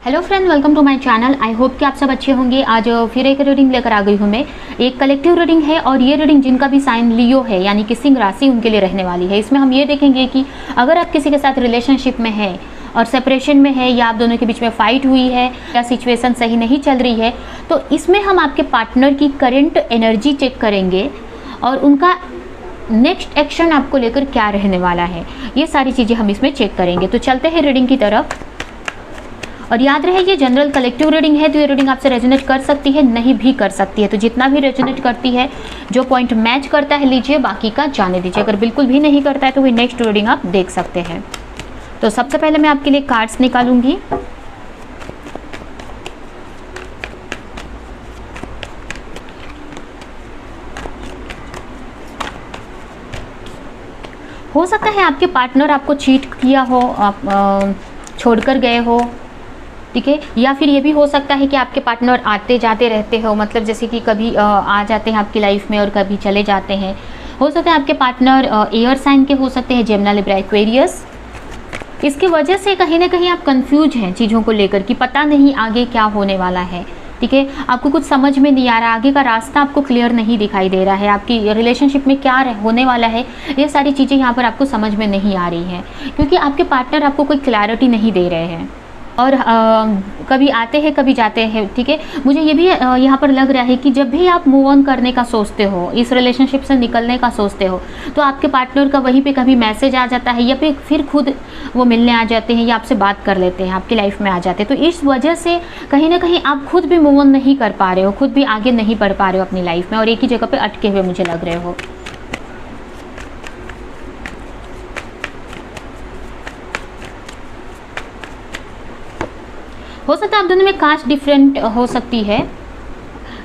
Hello friend, welcome to my channel. I hope कि आप सब अच्छे होंगे। आज फिर एक रीडिंग लेकर आ गई हूँ मैं। एक कलेक्टिव रीडिंग है और ये रीडिंग जिनका भी साइन लियो है यानी कि सिंह राशि उनके लिए रहने वाली है। इसमें हम ये देखेंगे कि अगर आप किसी के साथ रिलेशनशिप में है और सेपरेशन में है या आप दोनों के बीच में फाइट हुई है या सिचुएशन सही नहीं चल रही है, तो इसमें हम आपके पार्टनर की करंट एनर्जी चेक करेंगे और उनका नेक्स्ट एक्शन आपको लेकर क्या रहने वाला है, ये सारी चीज़ें हम इसमें चेक करेंगे। तो चलते हैं रीडिंग की तरफ। और याद रहे ये जनरल कलेक्टिव रीडिंग है, तो ये रीडिंग आपसे रेजोनेट कर सकती है, नहीं भी कर सकती है। तो जितना भी रेजोनेट करती है, जो पॉइंट मैच करता है लीजिए, बाकी का जाने दीजिए। अगर बिल्कुल भी नहीं करता है तो वही नेक्स्ट रीडिंग आप देख सकते हैं। तो सबसे पहले मैं आपके लिए कार्ड्स निकालूंगी। हो सकता है आपके पार्टनर आपको चीट किया हो, आप छोड़कर गए हो, ठीक है। या फिर ये भी हो सकता है कि आपके पार्टनर आते जाते रहते हो, मतलब जैसे कि कभी आ जाते हैं आपकी लाइफ में और कभी चले जाते हैं। हो सकता है आपके पार्टनर एयर साइन के हो सकते हैं, जेमिनी, लिब्रा, एक्वेरियस। इसकी वजह से कहीं ना कहीं आप कंफ्यूज हैं चीज़ों को लेकर कि पता नहीं आगे क्या होने वाला है, ठीक है। आपको कुछ समझ में नहीं आ रहा, आगे का रास्ता आपको क्लियर नहीं दिखाई दे रहा है, आपकी रिलेशनशिप में क्या होने वाला है, ये सारी चीज़ें यहाँ पर आपको समझ में नहीं आ रही हैं क्योंकि आपके पार्टनर आपको कोई क्लैरिटी नहीं दे रहे हैं और कभी आते हैं कभी जाते हैं, ठीक है। मुझे ये भी यहाँ पर लग रहा है कि जब भी आप मूव ऑन करने का सोचते हो, इस रिलेशनशिप से निकलने का सोचते हो, तो आपके पार्टनर का वहीं पे कभी मैसेज आ जाता है या फिर खुद वो मिलने आ जाते हैं या आपसे बात कर लेते हैं, आपकी लाइफ में आ जाते हैं। तो इस वजह से कहीं ना कहीं आप खुद भी मूव ऑन नहीं कर पा रहे हो, खुद भी आगे नहीं बढ़ पा रहे हो अपनी लाइफ में और एक ही जगह पर अटके हुए मुझे लग रहे हो। हो सकता है आप दोनों में कास्ट डिफरेंट हो सकती है।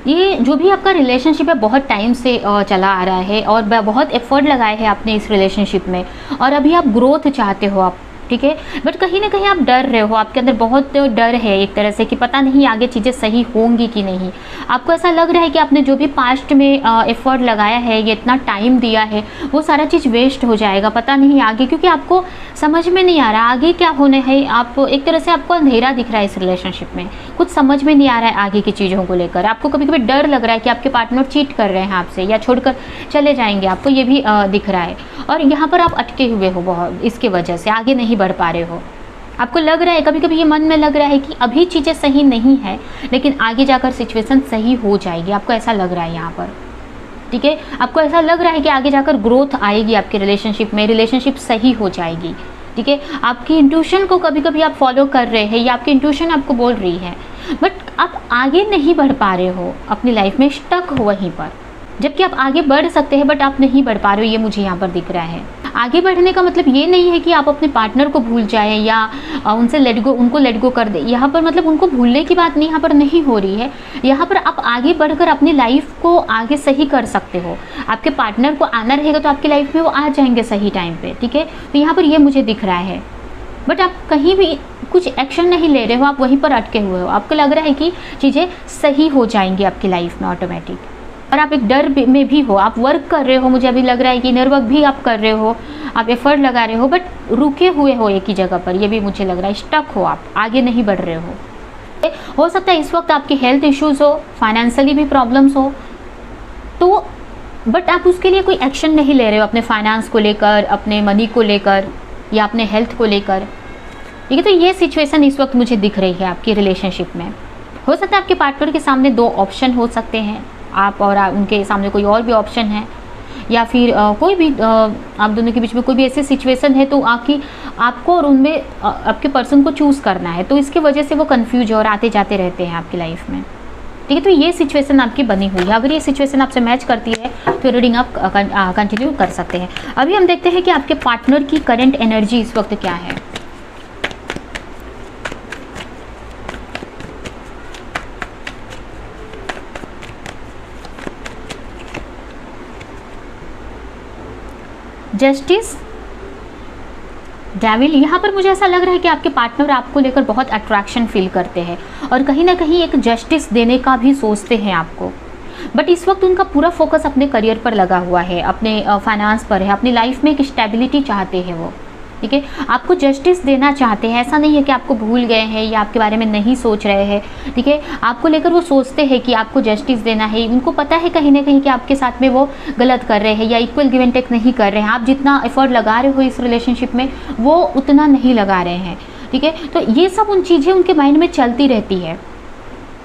ये जो भी आपका रिलेशनशिप है बहुत टाइम से चला आ रहा है और बहुत एफर्ट लगाए हैं आपने इस रिलेशनशिप में और अभी आप ग्रोथ चाहते हो आप, ठीक है। बट कहीं ना कहीं आप डर रहे हो, आपके अंदर बहुत डर है एक तरह से कि पता नहीं आगे चीज़ें सही होंगी कि नहीं। आपको ऐसा लग रहा है कि आपने जो भी पास्ट में एफर्ट लगाया है, ये इतना टाइम दिया है, वो सारा चीज़ वेस्ट हो जाएगा, पता नहीं आगे, क्योंकि आपको समझ में नहीं आ रहा आगे क्या होने है। आप एक तरह से आपको अंधेरा दिख रहा है इस रिलेशनशिप में, कुछ समझ में नहीं आ रहा है आगे की चीज़ों को लेकर। आपको कभी कभी डर लग रहा है कि आपके पार्टनर चीट कर रहे हैं आपसे या छोड़कर चले जाएंगे, आपको ये भी दिख रहा है। और यहाँ पर आप अटके हुए हो बहुत, इसके वजह से आगे नहीं बढ़ पा रहे हो। आपको लग रहा है, कभी कभी ये मन में लग रहा है कि अभी चीज़ें सही नहीं है लेकिन आगे जाकर सिचुएशन सही हो जाएगी, आपको ऐसा लग रहा है यहाँ पर, ठीक है। आपको ऐसा लग रहा है कि आगे जाकर ग्रोथ आएगी आपके रिलेशनशिप में, रिलेशनशिप सही हो जाएगी, ठीक है। आपकी इंट्यूशन को कभी कभी आप फॉलो कर रहे हैं या आपकी इंट्यूशन आपको बोल रही है, बट आप आगे नहीं बढ़ पा रहे हो अपनी लाइफ में, स्टक हो वहीं पर। जबकि आप आगे बढ़ सकते हैं बट आप नहीं बढ़ पा रहे हो, ये मुझे यहाँ पर दिख रहा है। आगे बढ़ने का मतलब ये नहीं है कि आप अपने पार्टनर को भूल जाएं या उनसे उनको लेट गो कर दें। यहाँ पर मतलब उनको भूलने की बात नहीं यहाँ पर नहीं हो रही है। यहाँ पर आप आगे बढ़कर अपनी लाइफ को आगे सही कर सकते हो। आपके पार्टनर को आना रहेगा तो आपकी लाइफ में वो आ जाएंगे सही टाइम पे, ठीक है। तो यहाँ पर ये मुझे दिख रहा है, बट आप कहीं भी कुछ एक्शन नहीं ले रहे हो, आप वहीं पर अटके हुए हो। आपको लग रहा है कि चीज़ें सही हो जाएंगी आपकी लाइफ में ऑटोमेटिक, और आप एक डर में भी हो। आप वर्क कर रहे हो, मुझे अभी लग रहा है कि इनर वर्क भी आप कर रहे हो, आप एफर्ट लगा रहे हो, बट रुके हुए हो एक ही जगह पर, ये भी मुझे लग रहा है। स्टक हो, आप आगे नहीं बढ़ रहे हो सकता है इस वक्त आपकी हेल्थ इश्यूज़ हो, फाइनेंशियली भी प्रॉब्लम्स हो, तो बट आप उसके लिए कोई एक्शन नहीं ले रहे हो अपने फाइनेंस को लेकर, अपने मनी को लेकर या अपने हेल्थ को लेकर, ठीक है। तो ये सिचुएशन इस वक्त मुझे दिख रही है आपकी रिलेशनशिप में। हो सकता है आपके पार्टनर के सामने दो ऑप्शन हो सकते हैं, आप और उनके सामने कोई और भी ऑप्शन है, या फिर कोई भी आप दोनों के बीच में कोई भी ऐसी सिचुएशन है तो आपको और उनमें आपके पर्सन को चूज़ करना है, तो इसके वजह से वो कंफ्यूज और आते जाते रहते हैं आपकी लाइफ में, ठीक है। तो ये सिचुएशन आपकी बनी हुई है। अगर ये सिचुएशन आपसे मैच करती है तो रीडिंग आप कंटिन्यू कर सकते हैं। अभी हम देखते हैं कि आपके पार्टनर की करंट एनर्जी इस वक्त क्या है। Justice, devil. यहाँ पर मुझे ऐसा लग रहा है कि आपके पार्टनर आपको लेकर बहुत अट्रैक्शन फील करते हैं और कहीं ना कहीं एक जस्टिस देने का भी सोचते हैं आपको, बट इस वक्त उनका पूरा फोकस अपने करियर पर लगा हुआ है, अपने फाइनेंस पर है, अपनी लाइफ में एक स्टेबिलिटी चाहते हैं वो, ठीक है। आपको जस्टिस देना चाहते हैं, ऐसा नहीं है कि आपको भूल गए हैं या आपके बारे में नहीं सोच रहे हैं, ठीक है। आपको लेकर वो सोचते हैं कि आपको जस्टिस देना है। उनको पता है कहीं ना कहीं कि आपके साथ में वो गलत कर रहे हैं या इक्वल गिव एंड टेक नहीं कर रहे हैं। आप जितना एफर्ट लगा रहे हो इस रिलेशनशिप में वो उतना नहीं लगा रहे हैं, ठीक है। तो ये सब उन चीज़ें उनके माइंड में चलती रहती है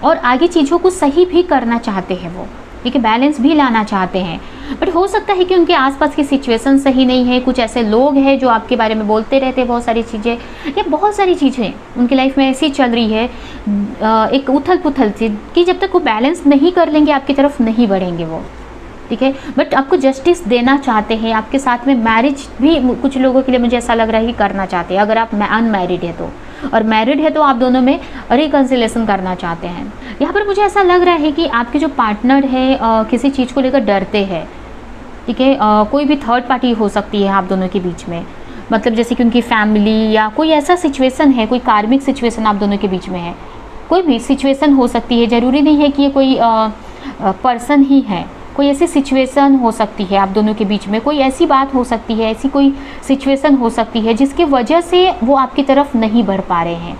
और आगे चीज़ों को सही भी करना चाहते हैं वो, ठीक है, बैलेंस भी लाना चाहते हैं। बट हो सकता है कि उनके आसपास की सिचुएशन सही नहीं है, कुछ ऐसे लोग हैं जो आपके बारे में बोलते रहते हैं बहुत सारी चीज़ें, या बहुत सारी चीज़ें उनकी लाइफ में ऐसी चल रही है एक उथल पुथल सी कि जब तक वो बैलेंस नहीं कर लेंगे आपकी तरफ नहीं बढ़ेंगे वो, ठीक है। बट आपको जस्टिस देना चाहते हैं, आपके साथ में मैरिज भी कुछ लोगों के लिए मुझे ऐसा लग रहा है कि करना चाहते हैं। अगर आप अनमैरिड है तो, और मैरिड है तो आप दोनों में रिकन्सिलेशन करना चाहते हैं। यहाँ पर मुझे ऐसा लग रहा है कि आपके जो पार्टनर है किसी चीज़ को लेकर डरते हैं, ठीक है। कोई भी थर्ड पार्टी हो सकती है आप दोनों के बीच में, मतलब जैसे कि उनकी फैमिली या कोई ऐसा सिचुएशन है, कोई कार्मिक सिचुएशन आप दोनों के बीच में है। कोई भी सिचुएशन हो सकती है, ज़रूरी नहीं है कि ये कोई पर्सन ही है, कोई ऐसी सिचुएशन हो सकती है आप दोनों के बीच में, कोई ऐसी बात हो सकती है, ऐसी कोई सिचुएशन हो सकती है जिसकी वजह से वो आपकी तरफ नहीं बढ़ पा रहे हैं।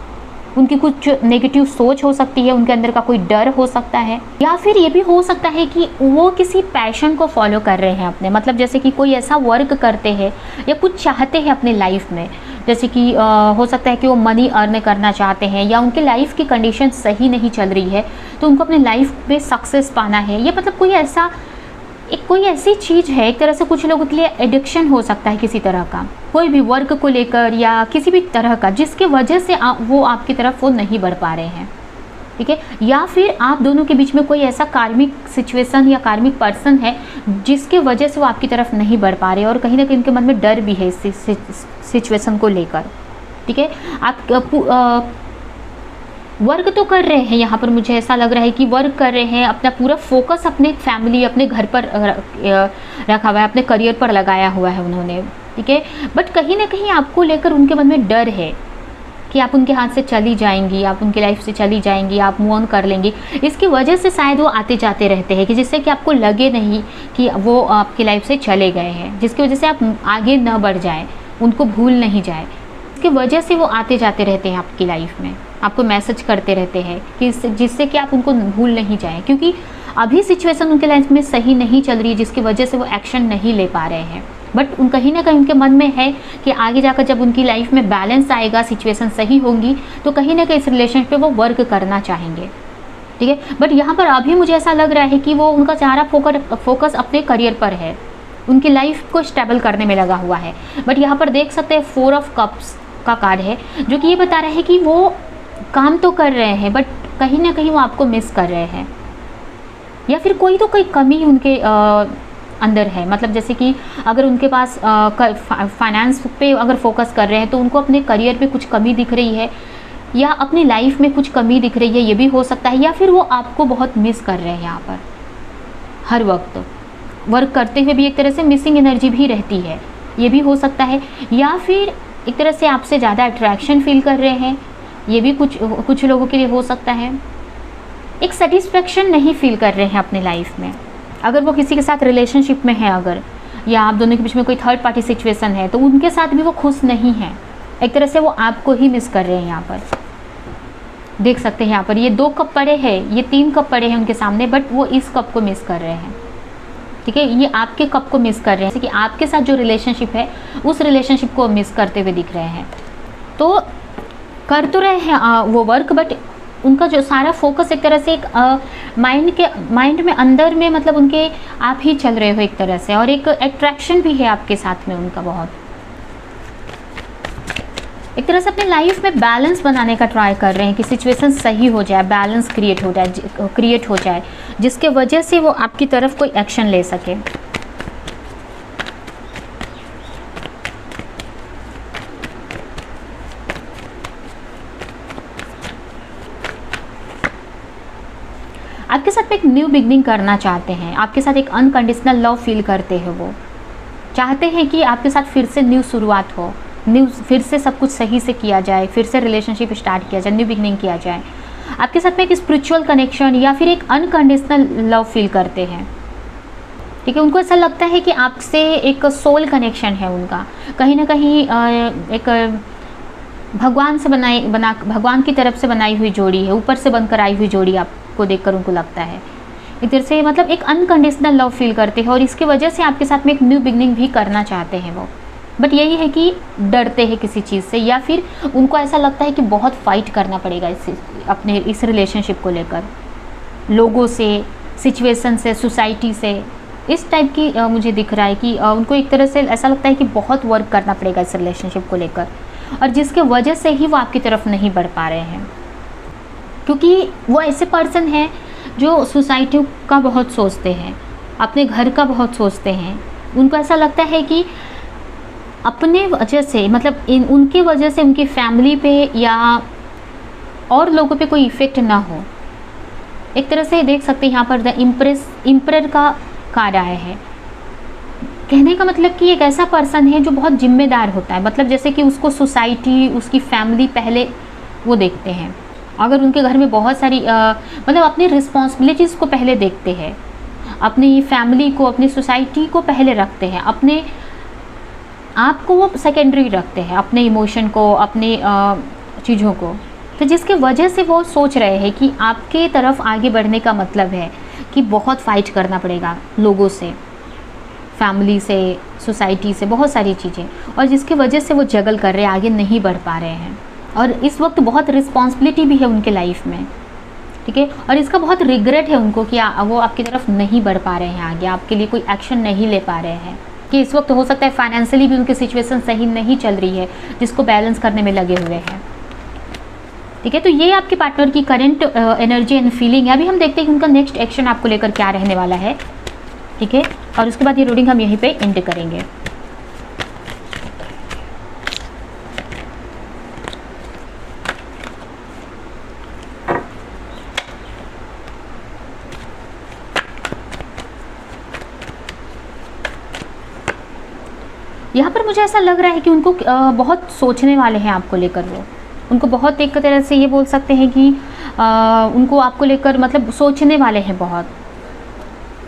उनकी कुछ नेगेटिव सोच हो सकती है, उनके अंदर का कोई डर हो सकता है, या फिर ये भी हो सकता है कि वो किसी पैशन को फॉलो कर रहे हैं अपने, मतलब जैसे कि कोई ऐसा वर्क करते हैं या कुछ चाहते हैं अपने लाइफ में, जैसे कि हो सकता है कि वो मनी अर्न करना चाहते हैं या उनकी लाइफ की कंडीशन सही नहीं चल रही है तो उनको अपने लाइफ में सक्सेस पाना है, या मतलब कोई ऐसी चीज़ है। एक तरह से कुछ लोगों के लिए एडिक्शन हो सकता है किसी तरह का, कोई भी वर्क को लेकर या किसी भी तरह का, जिसके वजह से वो आपकी तरफ वो नहीं बढ़ पा रहे हैं, ठीक है। या फिर आप दोनों के बीच में कोई ऐसा कार्मिक सिचुएशन या कार्मिक पर्सन है जिसके वजह से वो आपकी तरफ नहीं बढ़ पा रहे और कहीं ना कहीं उनके मन में डर भी है इस सिचुएशन को लेकर, ठीक है। आप वर्क तो कर रहे हैं, यहाँ पर मुझे ऐसा लग रहा है कि वर्क कर रहे हैं, अपना पूरा फोकस अपने फैमिली, अपने घर पर रखा हुआ है, अपने करियर पर लगाया हुआ है उन्होंने, ठीक है। बट कहीं ना कहीं आपको लेकर उनके मन में डर है कि आप उनके हाथ से चली जाएंगी, आप उनकी लाइफ से चली जाएंगी, आप मूव ऑन कर लेंगी। इसकी वजह से शायद वो आते जाते रहते हैं कि जिससे कि आपको लगे नहीं कि वो आपकी लाइफ से चले गए हैं, जिसकी वजह से आप आगे न बढ़ जाए, उनको भूल नहीं जाए। इसकी वजह से वो आते जाते रहते हैं आपकी लाइफ में, आपको मैसेज करते रहते हैं कि जिससे कि आप उनको भूल नहीं जाएं, क्योंकि अभी सिचुएशन उनके लाइफ में सही नहीं चल रही है जिसकी वजह से वो एक्शन नहीं ले पा रहे हैं। बट कहीं ना कहीं उनके मन में है कि आगे जाकर जब उनकी लाइफ में बैलेंस आएगा, सिचुएशन सही होंगी, तो कहीं ना कहीं इस रिलेशनशिप पे वो वर्क करना चाहेंगे, ठीक है। बट यहाँ पर अभी मुझे ऐसा लग रहा है कि वो उनका सारा फोकस अपने करियर पर है, उनकी लाइफ को स्टेबल करने में लगा हुआ है। बट यहाँ पर देख सकते हैं 4 ऑफ कप्स का कार्ड है जो कि ये बता रहा है कि वो काम तो कर रहे हैं बट कहीं ना कहीं वो आपको मिस कर रहे हैं, या फिर कोई कमी उनके अंदर है। मतलब जैसे कि अगर उनके पास फाइनेंस पे अगर फोकस कर रहे हैं तो उनको अपने करियर पे कुछ कमी दिख रही है, या अपनी लाइफ में कुछ कमी दिख रही है, ये भी हो सकता है। या फिर वो आपको बहुत मिस कर रहे हैं, यहाँ पर हर वक्त वर्क करते हुए भी एक तरह से मिसिंग एनर्जी भी रहती है, ये भी हो सकता है। या फिर एक तरह से आपसे ज़्यादा अट्रैक्शन फील कर रहे हैं, ये भी कुछ लोगों के लिए हो सकता है। एक सेटिस्फेक्शन नहीं फील कर रहे हैं अपनी लाइफ में, अगर वो किसी के साथ रिलेशनशिप में है अगर, या आप दोनों के बीच में कोई थर्ड पार्टी सिचुएशन है तो उनके साथ भी वो खुश नहीं है, एक तरह से वो आपको ही मिस कर रहे हैं। यहाँ पर देख सकते हैं, यहाँ पर ये 2 कप पड़े हैं, ये 3 कप पड़े हैं उनके सामने, बट वो इस कप को मिस कर रहे हैं, ठीक है। ये आपके कप को मिस कर रहे हैं, जैसे कि आपके साथ जो रिलेशनशिप है उस रिलेशनशिप को मिस करते हुए दिख रहे हैं। तो कर तो रहे हैं वो वर्क, बट उनका जो सारा फोकस एक तरह से एक माइंड में अंदर में, मतलब उनके आप ही चल रहे हो एक तरह से, और एक अट्रैक्शन भी है आपके साथ में उनका बहुत, एक तरह से अपने लाइफ में बैलेंस बनाने का ट्राई कर रहे हैं कि सिचुएशन सही हो जाए, बैलेंस क्रिएट हो जाए जिसके वजह से वो आपकी तरफ कोई एक्शन ले सके। आपके साथ एक न्यू बिगनिंग करना चाहते हैं, आपके साथ एक अनकंडीशनल लव फील करते हैं, वो चाहते हैं कि आपके साथ फिर से न्यू शुरुआत हो, फिर से सब कुछ सही से किया जाए, फिर से रिलेशनशिप स्टार्ट किया जाए, न्यू बिगनिंग किया जाए। आपके साथ में एक स्पिरिचुअल कनेक्शन या फिर एक अनकंडीशनल लव फील करते हैं, ठीक है। उनको ऐसा लगता है कि आपसे एक सोल कनेक्शन है उनका, कहीं ना कहीं एक भगवान से भगवान की तरफ से बनाई हुई जोड़ी है, ऊपर से बनकर आई हुई जोड़ी आपको देखकर उनको लगता है। एक तरह से मतलब एक अनकंडीशनल लव फील करते हैं और इसकी वजह से आपके साथ में एक न्यू बिगनिंग भी करना चाहते हैं वो। बट यही है कि डरते हैं किसी चीज़ से, या फिर उनको ऐसा लगता है कि बहुत फाइट करना पड़ेगा अपने इस रिलेशनशिप को लेकर, लोगों से, सिचुएशन से, सोसाइटी से, इस टाइप की मुझे दिख रहा है कि उनको एक तरह से ऐसा लगता है कि बहुत वर्क करना पड़ेगा इस रिलेशनशिप को लेकर, और जिसके वजह से ही वो आपकी तरफ नहीं बढ़ पा रहे हैं। क्योंकि वो ऐसे पर्सन हैं जो सोसाइटी का बहुत सोचते हैं, अपने घर का बहुत सोचते हैं। उनको ऐसा लगता है कि अपने वजह से, मतलब उनकी वजह से उनकी फैमिली पे या और लोगों पे कोई इफ़ेक्ट ना हो। एक तरह से देख सकते हैं यहाँ पर द इम्परर का कार्ड आया है। कहने का मतलब कि एक ऐसा पर्सन है जो बहुत जिम्मेदार होता है, मतलब जैसे कि उसको सोसाइटी, उसकी फैमिली पहले वो देखते हैं। अगर उनके घर में बहुत सारी मतलब अपनी रिस्पॉन्सिबिलिटीज़ को पहले देखते हैं, अपनी फैमिली को, अपनी सोसाइटी को पहले रखते हैं, अपने आप को वो सेकेंडरी रखते हैं, अपने इमोशन को, अपने चीज़ों को। तो जिसके वजह से वो सोच रहे हैं कि आपके तरफ आगे बढ़ने का मतलब है कि बहुत फाइट करना पड़ेगा लोगों से, फैमिली से, सोसाइटी से, बहुत सारी चीज़ें, और जिसकी वजह से वो जगल कर रहे हैं, आगे नहीं बढ़ पा रहे हैं। और इस वक्त बहुत रिस्पॉन्सिबिलिटी भी है उनके लाइफ में, ठीक है। और इसका बहुत रिग्रेट है उनको कि वो आपकी तरफ नहीं बढ़ पा रहे हैं आगे, आपके लिए कोई एक्शन नहीं ले पा रहे हैं। कि इस वक्त हो सकता है फाइनेंशियली भी उनकी सिचुएशन सही नहीं चल रही है, जिसको बैलेंस करने में लगे हुए हैं, ठीक है। तो ये आपके पार्टनर की करंट एनर्जी एंड फीलिंग है। अभी हम देखते हैं कि उनका नेक्स्ट एक्शन आपको लेकर क्या रहने वाला है, ठीक है। और उसके बाद ये रीडिंग हम यहीं पे एंड करेंगे। यहाँ पर मुझे ऐसा लग रहा है कि उनको बहुत सोचने वाले हैं आपको लेकर, वो उनको बहुत एक तरह से ये बोल सकते हैं कि उनको आपको लेकर मतलब सोचने वाले हैं, बहुत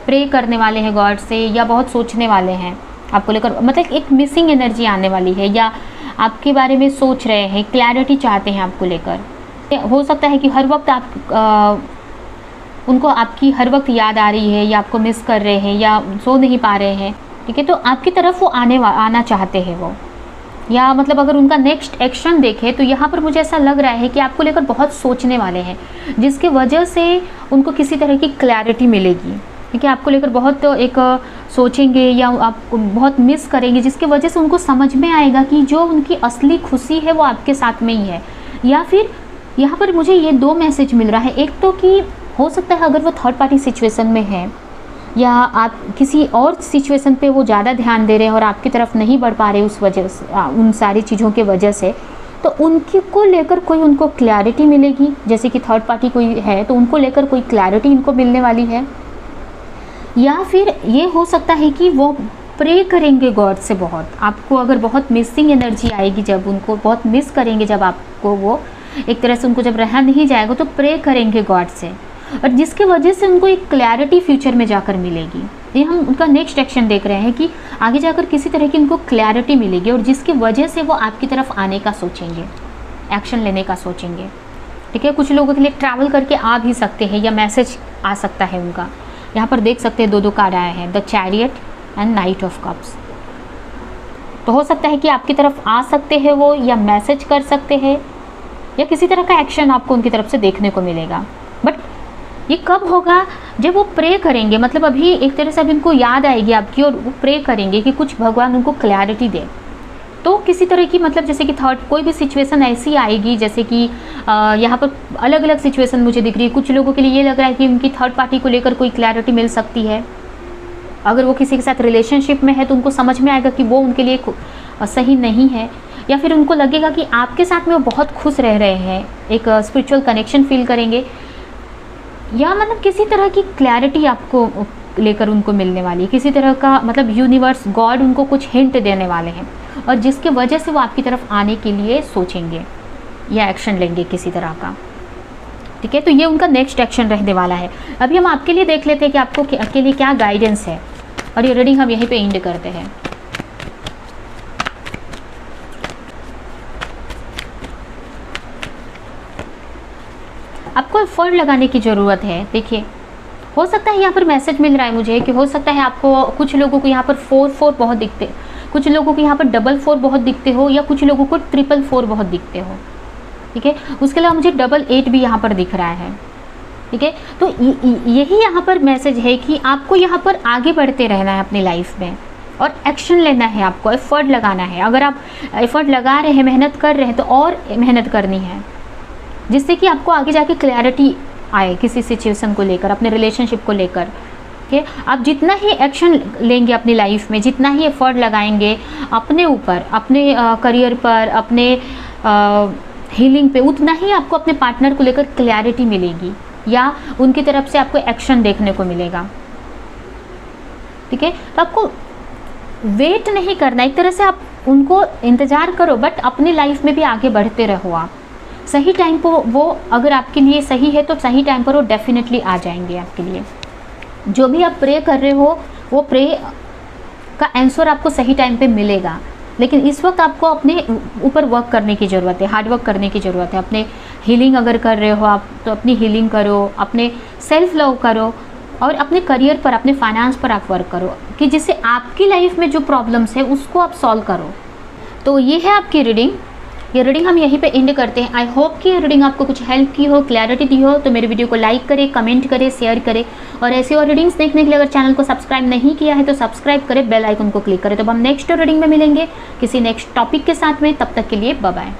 प्रे करने वाले हैं गॉड से, या बहुत सोचने वाले हैं आपको लेकर। मतलब एक मिसिंग एनर्जी आने वाली है, या आपके बारे में सोच रहे हैं, क्लैरिटी चाहते हैं आपको लेकर। हो सकता है कि हर वक्त आप उनको आपकी हर वक्त याद आ रही है, या आपको मिस कर रहे हैं, या सो नहीं पा रहे हैं, ठीक है। तो आपकी तरफ वो आना चाहते हैं वो, या मतलब अगर उनका नेक्स्ट एक्शन देखें तो यहाँ पर मुझे ऐसा लग रहा है कि आपको लेकर बहुत सोचने वाले हैं, जिसके वजह से उनको किसी तरह की क्लैरिटी मिलेगी, ठीक है। आपको लेकर बहुत एक सोचेंगे, या आपको बहुत मिस करेंगे, जिसकी वजह से उनको समझ में आएगा कि जो उनकी असली खुशी है वो आपके साथ में ही है। या फिर यहाँ पर मुझे ये दो मैसेज मिल रहा है। एक तो कि हो सकता है अगर वो थर्ड पार्टी सिचुएशन में है, या आप किसी और सिचुएशन पे वो ज़्यादा ध्यान दे रहे हैं और आपकी तरफ नहीं बढ़ पा रहे उस वजह से, उन सारी चीज़ों के वजह से, तो उनकी को लेकर कोई उनको क्लैरिटी मिलेगी। जैसे कि थर्ड पार्टी कोई है तो उनको लेकर कोई क्लैरिटी इनको मिलने वाली है। या फिर ये हो सकता है कि वो प्रे करेंगे गॉड से बहुत, आपको अगर बहुत मिसिंग एनर्जी आएगी, जब उनको बहुत मिस करेंगे, जब आपको वो एक तरह से उनको जब रहा नहीं जाएगा तो प्रे करेंगे गॉड से, और जिसके वजह से उनको एक क्लैरिटी फ्यूचर में जाकर मिलेगी। ये हम उनका नेक्स्ट एक्शन देख रहे हैं कि आगे जाकर किसी तरह की उनको क्लैरिटी मिलेगी, और जिसकी वजह से वो आपकी तरफ आने का सोचेंगे, एक्शन लेने का सोचेंगे, ठीक है। कुछ लोगों के लिए ट्रैवल करके आ भी सकते हैं, या मैसेज आ सकता है उनका। यहाँ पर देख सकते हैं दो कार्ड आए हैं, the chariot and night of cups. तो हो सकता है कि आपकी तरफ आ सकते हैं वो, या मैसेज कर सकते हैं, या किसी तरह का एक्शन आपको उनकी तरफ से देखने को मिलेगा। बट ये कब होगा? जब वो प्रे करेंगे, मतलब अभी एक तरह से अभी उनको याद आएगी आपकी, और वो प्रे करेंगे कि कुछ भगवान उनको क्लैरिटी दे। तो किसी तरह की मतलब जैसे कि थर्ड कोई भी सिचुएशन ऐसी आएगी, जैसे कि यहाँ पर अलग अलग सिचुएशन मुझे दिख रही है। कुछ लोगों के लिए ये लग रहा है कि उनकी थर्ड पार्टी को लेकर कोई क्लैरिटी मिल सकती है। अगर वो किसी के साथ रिलेशनशिप में है तो उनको समझ में आएगा कि वो उनके लिए सही नहीं है, या फिर उनको लगेगा कि आपके साथ में वो बहुत खुश रह रहे हैं, एक स्पिरिचुअल कनेक्शन फील करेंगे, या मतलब किसी तरह की क्लैरिटी आपको लेकर उनको मिलने वाली है। किसी तरह का मतलब यूनिवर्स, गॉड उनको कुछ हिंट देने वाले हैं, और जिसके वजह से वो आपकी तरफ आने के लिए सोचेंगे या एक्शन लेंगे किसी तरह का, ठीक है। तो ये उनका नेक्स्ट एक्शन रहने वाला है। अभी हम आपके लिए देख लेते हैं कि आपको के लिए क्या गाइडेंस है, और ये रीडिंग हम यहीं पे एंड करते हैं। आपको एफर्ट लगाने की ज़रूरत है। देखिए, हो सकता है यहाँ पर मैसेज मिल रहा है मुझे कि हो सकता है आपको, कुछ लोगों को यहाँ पर 4 बहुत दिखते, कुछ लोगों को यहाँ पर 4 बहुत दिखते हो, या कुछ लोगों को 4 बहुत दिखते हो। ठीक है, उसके अलावा मुझे 8 भी यहाँ पर दिख रहा है। ठीक है, तो यही यहाँ पर मैसेज है कि आपको यहाँ पर आगे बढ़ते रहना है अपनी लाइफ में, और एक्शन लेना है, आपको एफर्ट लगाना है। अगर आप एफर्ट लगा रहे हैं, मेहनत कर रहे हैं, तो और मेहनत करनी है, जिससे कि आपको आगे जाके क्लैरिटी आए किसी सिचुएशन को लेकर, अपने रिलेशनशिप को लेकर। ठीक है, आप जितना ही एक्शन लेंगे अपनी लाइफ में, जितना ही एफर्ट लगाएंगे अपने ऊपर, अपने करियर पर, अपने हीलिंग पे, उतना ही आपको अपने पार्टनर को लेकर क्लैरिटी मिलेगी, या उनकी तरफ से आपको एक्शन देखने को मिलेगा। ठीक है, तो आपको वेट नहीं करना, एक तरह से आप उनको इंतज़ार करो, बट अपनी लाइफ में भी आगे बढ़ते रहो। आप सही टाइम पर वो अगर आपके लिए सही है तो सही टाइम पर वो डेफिनेटली आ जाएंगे आपके लिए। जो भी आप प्रे कर रहे हो, वो प्रे का आंसर आपको सही टाइम पे मिलेगा, लेकिन इस वक्त आपको अपने ऊपर वर्क करने की ज़रूरत है, हार्ड वर्क करने की ज़रूरत है। अपने हीलिंग अगर कर रहे हो आप, तो अपनी हीलिंग करो, अपने सेल्फ लव करो, और अपने करियर पर, अपने फाइनेंस पर आप वर्क करो, कि जिससे आपकी लाइफ में जो प्रॉब्लम्स है उसको आप सॉल्व करो। तो ये है आपकी रीडिंग। ये रीडिंग हम यहीं पे एंड करते हैं। आई होप कि ये रीडिंग आपको कुछ हेल्प की हो, क्लैरिटी दी हो। तो मेरे वीडियो को लाइक करें, कमेंट करें, शेयर करें, और ऐसी और रीडिंग्स देखने के लिए अगर चैनल को सब्सक्राइब नहीं किया है तो सब्सक्राइब करें, बेल आइकन को क्लिक करें। तो हम नेक्स्ट रीडिंग में मिलेंगे किसी नेक्स्ट टॉपिक के साथ में। तब तक के लिए बाय बाय।